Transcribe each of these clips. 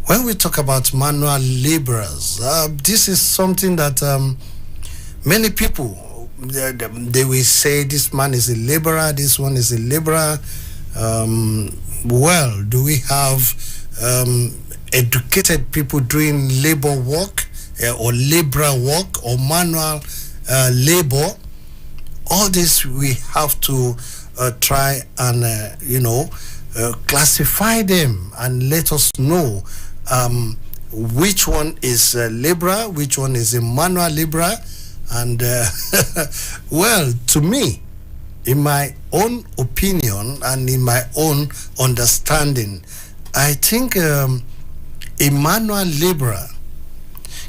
When we talk about manual laborers, this is something that many people they will say this man is a laborer, this one is a laborer. Well, do we have educated people doing labor work or laborer work or manual labor? All this we have to try and classify them and let us know which one is a laborer, which one is a manual laborer. And well, to me, in my own opinion and in my own understanding, I think a manual laborer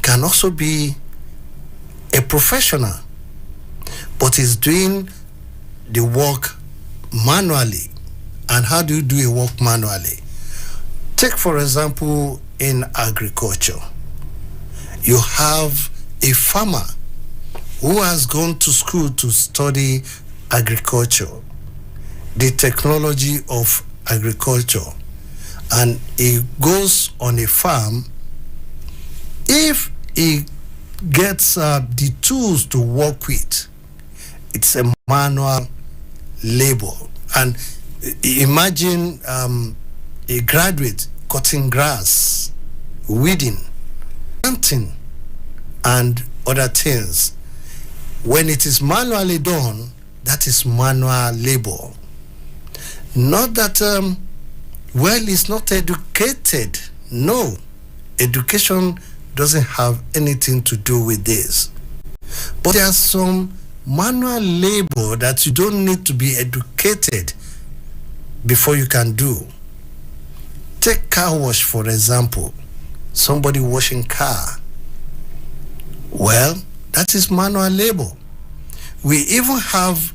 can also be a professional, but is doing the work manually. And how do you do a work manually? Take, for example, in agriculture, you have a farmer who has gone to school to study agriculture, the technology of agriculture, and he goes on a farm. If he gets the tools to work with, it's a manual labor. And imagine a graduate cutting grass, weeding, planting, and other things. When it is manually done, that is manual labor. Not that, he's not educated. No, education doesn't have anything to do with this. But there are some manual labor that you don't need to be educated before you can do. Take car wash, for example. Somebody washing car. Well, that is manual labor. We even have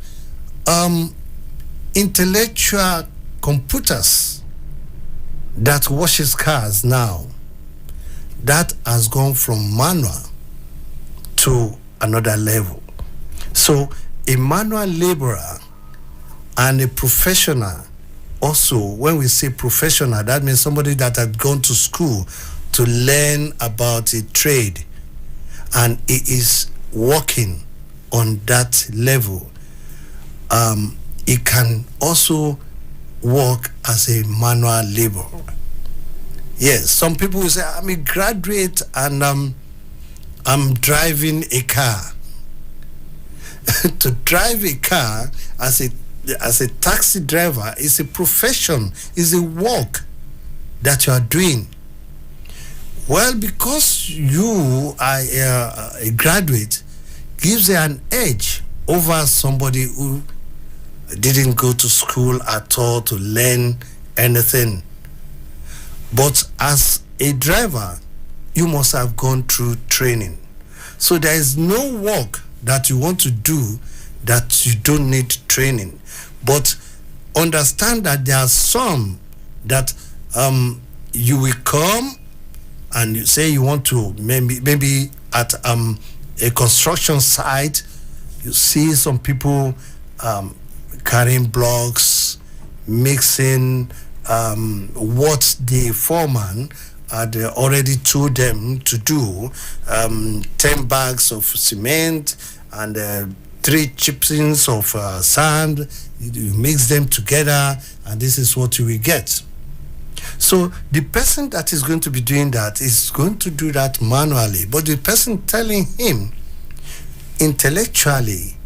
intellectual computers that washes cars now. That has gone from manual to another level. So a manual laborer and a professional, also when we say professional, that means somebody that had gone to school to learn about a trade and he is working on that level. He can also work as a manual laborer. Yes, some people will say, I'm a graduate and I'm driving a car. To drive a car as a taxi driver is a profession, is a work that you are doing. Well, because you are a graduate, gives you an edge over somebody who didn't go to school at all to learn anything. But as a driver, you must have gone through training. So there is no work that you want to do that you don't need training. But understand that there are some that you will come and you say you want to maybe at a construction site, you see some people carrying blocks, mixing what the foreman had already told them to do, 10 bags of cement and 3 chipsings of sand. You mix them together and this is what you will get. So the person that is going to be doing that is going to do that manually, but the person telling him intellectually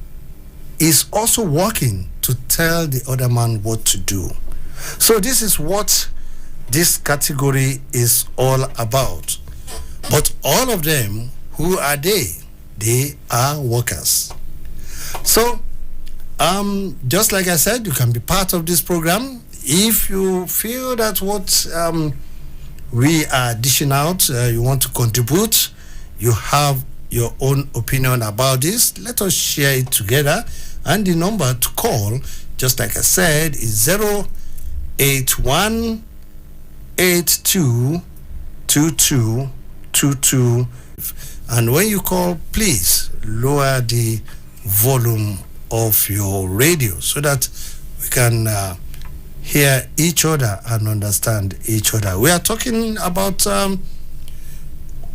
is also working to tell the other man what to do. So this is what this category is all about. But all of them, who are they? They are workers. So just like I said, you can be part of this program. If you feel that what we are dishing out, you want to contribute, you have your own opinion about this, let us share it together. And the number to call, just like I said, is 081 822222. And when you call, please lower the volume of your radio so that we can hear each other and understand each other. We are talking about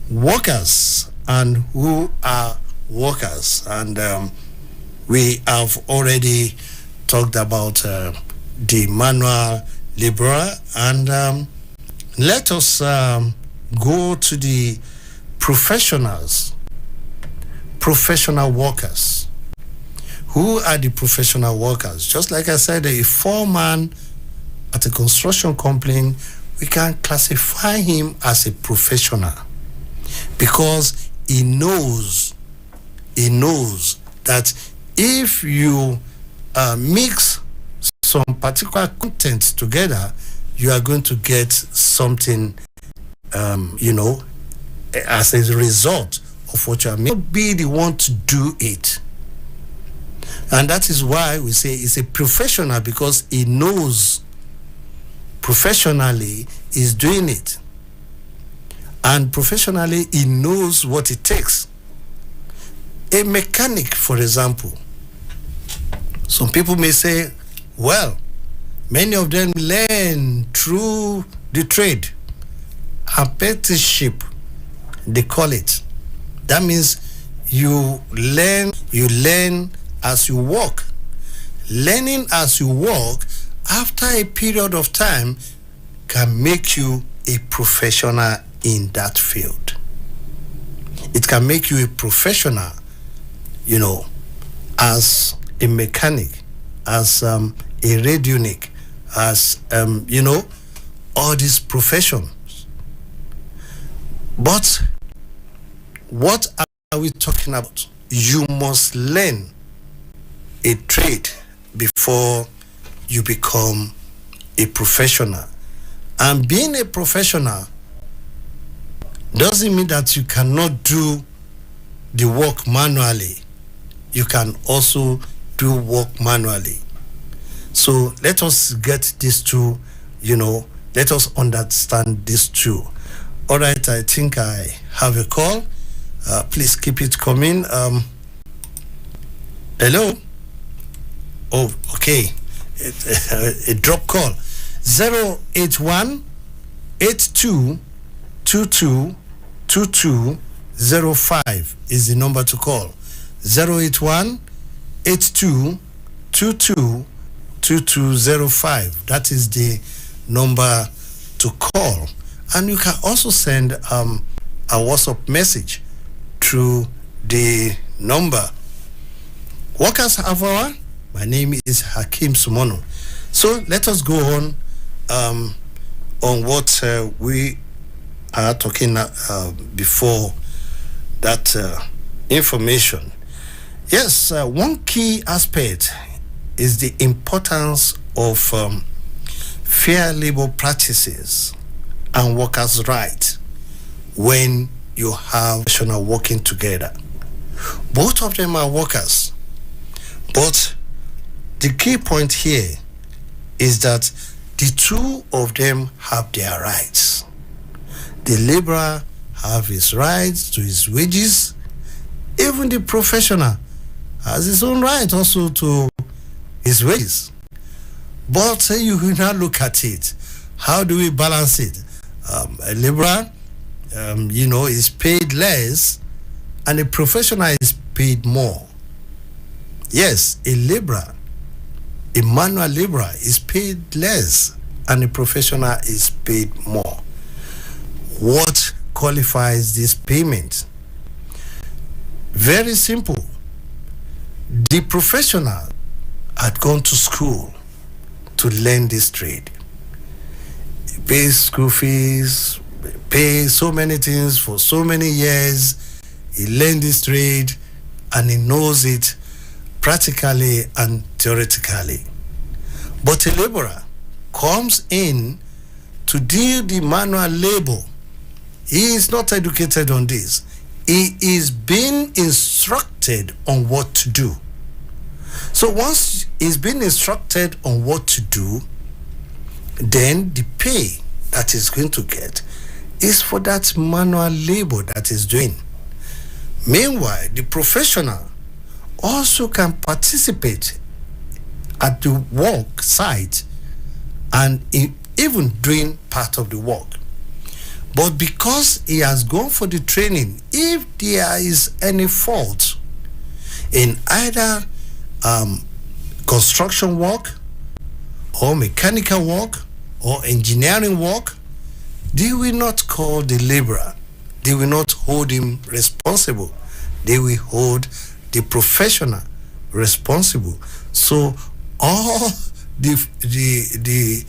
workers and who are workers, and we have already talked about the manual laborer, and let us go to the professionals, professional workers. Who are the professional workers? Just like I said, a foreman at a construction company, we can classify him as a professional because he knows that if you mix some particular content together, you are going to get something, as a result of what you are making. Be the one to do it. And that is why we say he's a professional, because he knows professionally he's doing it. And professionally he knows what it takes. A mechanic, for example, some people may say, well, many of them learn through the trade, apprenticeship, they call it. That means you learn as you work. Learning as you work, after a period of time, can make you a professional in that field. It can make you a professional, as a mechanic, as a radionic, as all these professions. But what are we talking about? You must learn a trade before you become a professional. And being a professional doesn't mean that you cannot do the work manually. You can also do work manually. So let us get these two, let us understand these two. All right, I think I have a call. Please keep it coming. Hello? Oh, okay. A drop call. 081 82 22 2205 is the number to call. 081 82 22 2205. That is the number to call. And you can also send a WhatsApp message through the number. Workers Hour. My name is Hakeem Sunmolu. So let us go on what we are talking before that information. Yes, one key aspect is the importance of fair labor practices and workers' rights when you have professionals working together. Both of them are workers, but the key point here is that the two of them have their rights. The laborer have his rights to his wages. Even the professional has his own right also to his wages. But you will now look at it. How do we balance it? A laborer, is paid less, and a professional is paid more. Yes, a laborer, a manual laborer is paid less, and a professional is paid more. What qualifies this payment? Very simple. The professional had gone to school to learn this trade. He pays school fees, pays so many things for so many years. He learned this trade and he knows it practically and theoretically. But a laborer comes in to do the manual labor. He is not educated on this. He is being instructed on what to do. So once he's been instructed on what to do, then the pay that he's going to get is for that manual labor that he's doing. Meanwhile, the professional also can participate at the work site and even doing part of the work. But because he has gone for the training, if there is any fault in either construction work or mechanical work or engineering work, they will not call the laborer. They will not hold him responsible. They will hold the professional responsible. So all the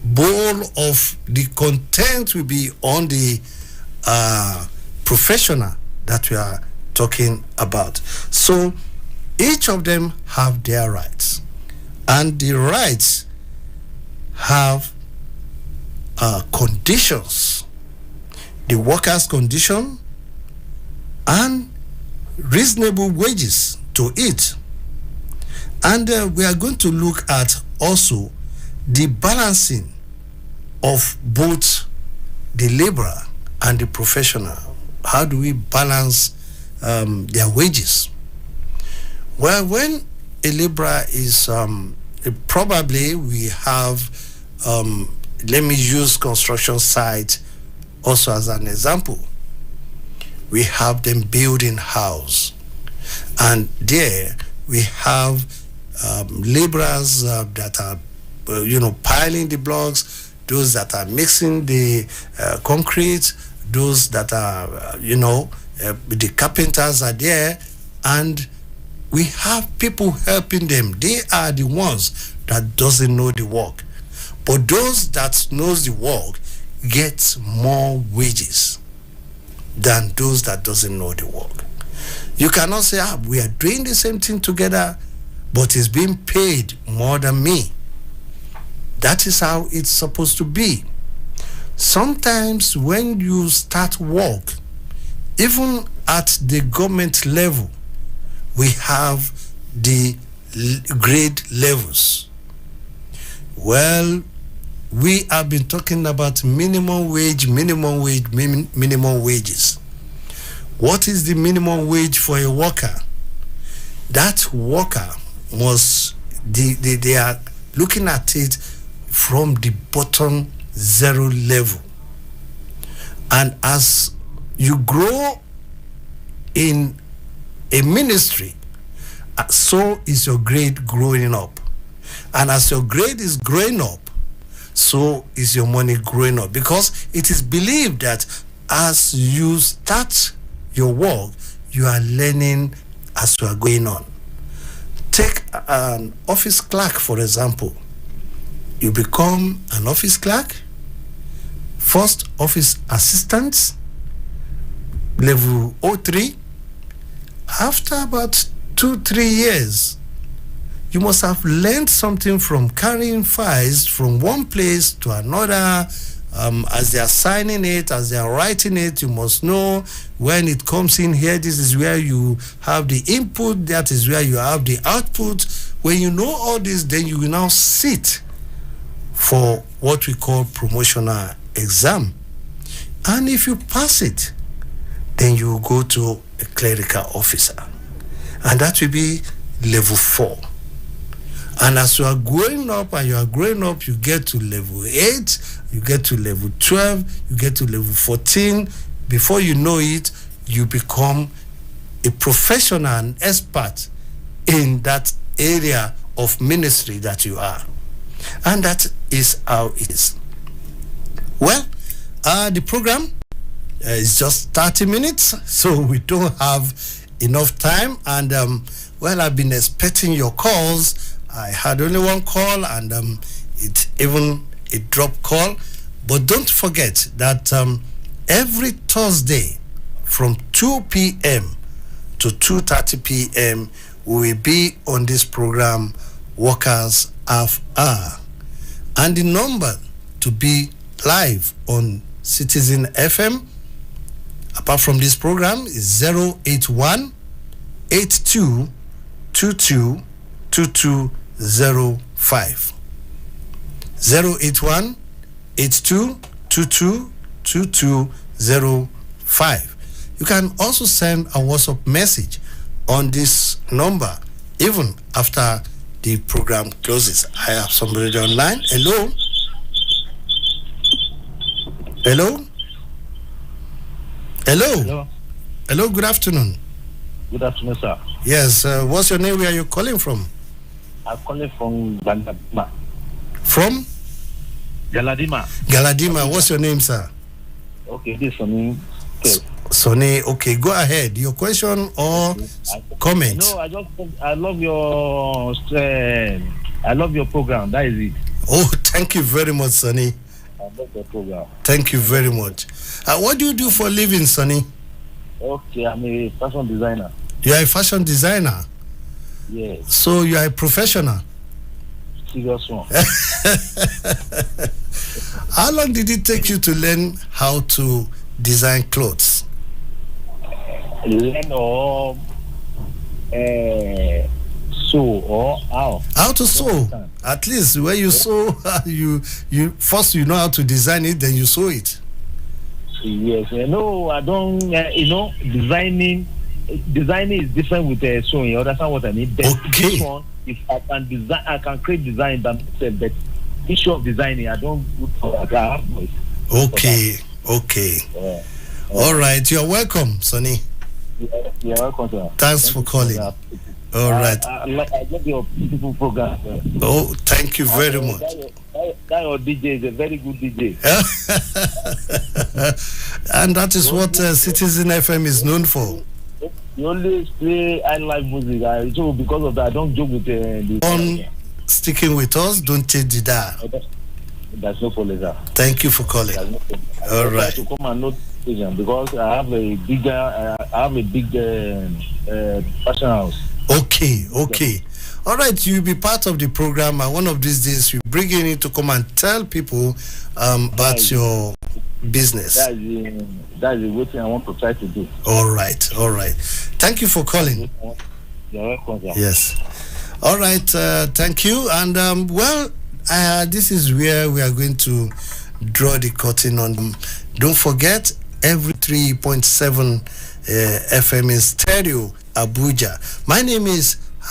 bowl of the content will be on the professional that we are talking about. So each of them have their rights, and the rights have conditions, the workers' condition and reasonable wages to it. And we are going to look at also the balancing of both the laborer and the professional. How do we balance their wages? Well, when a laborer is probably we have let me use construction site also as an example. We have them building house, and there we have laborers that are piling the blocks, those that are mixing the concrete, those that are the carpenters are there, and we have people helping them. They are the ones that doesn't know the work, but those that knows the work get more wages than those that doesn't know the work. You cannot say, we are doing the same thing together, but it's being paid more than me. That is how it's supposed to be. Sometimes when you start work, even at the government level, we have the grade levels. Well, we have been talking about minimum wages. What is the minimum wage for a worker? That worker must, they are looking at it from the bottom zero level. And as you grow in a ministry, so is your grade growing up. And as your grade is growing up, so is your money growing up. Because it is believed that as you start your work, you are learning as you are going on. Take an office clerk, for example. You become an office clerk, first office assistant, level 03. After about 2-3 years, you must have learned something from carrying files from one place to another. As they are signing it, as they are writing it, you must know when it comes in here, this is where you have the input, that is where you have the output. When you know all this, then you will now sit for what we call promotional exam. And if you pass it, then you will go to a clerical officer. And that will be level 4. And as you are growing up and you are growing up, you get to level 8, you get to level 12, you get to level 14. Before you know it, you become a professional and expert in that area of ministry that you are. And that is how it is. Well, the program is just 30 minutes, so we don't have enough time. And I've been expecting your calls. I had only one call, and it even a drop call. But don't forget that every Thursday from 2 p.m. to 2:30 p.m. we will be on this program, Workers Half Hour. And the number to be live on Citizen FM, apart from this program, is 081 82 22 2205. 081 82 22 2205. You can also send a WhatsApp message on this number even after the program closes. I have somebody online. Hello. Hello? Hello? Hello. Hello, good afternoon. Good afternoon, sir. Yes, what's your name? Where are you calling from? I'm calling from Galadima. From? Galadima. Galadima. What's your name, sir? Okay, this is Sonny. Okay. Sonny, okay, go ahead. Your question or comment? No, I love your program. That is it. Oh, thank you very much, Sonny. I love your program. Thank you very much. What do you do for a living, Sonny? Okay, I'm a fashion designer. You are a fashion designer? Yes. So you are a professional? Serious one. How long did it take you to learn how to design clothes? Learn or sew or how? How to sew? At least when you sew, you first you know how to design it, then you sew it. Yes. No, I don't. Designing is different with sewing. You understand what I mean? But Okay. This one, if I can design, I can create design by myself. But issue of designing, I don't look for that. I have voice. Okay. All right. You're welcome, Sonny. You're welcome, sir. Thanks for calling. All right. I get your beautiful program, sir. Oh, thank you very much. That your DJ is a very good DJ. And that is what Citizen FM is known for. You always play high live music. So because of that, I don't joke with the. On sticking with us, don't change the dial. That's no problem, sir. Thank you for calling. No All right. to come and note because I have a big fashion house. Okay. All right, you'll be part of the program, and one of these days we bring you in to come and tell people about your business. That is the thing I want to try to do. All right. Thank you for calling. You're welcome, sir. Yes. All right, thank you. And this is where we are going to draw the curtain on. Don't forget, every 3.7 FM in stereo, Abuja. My name is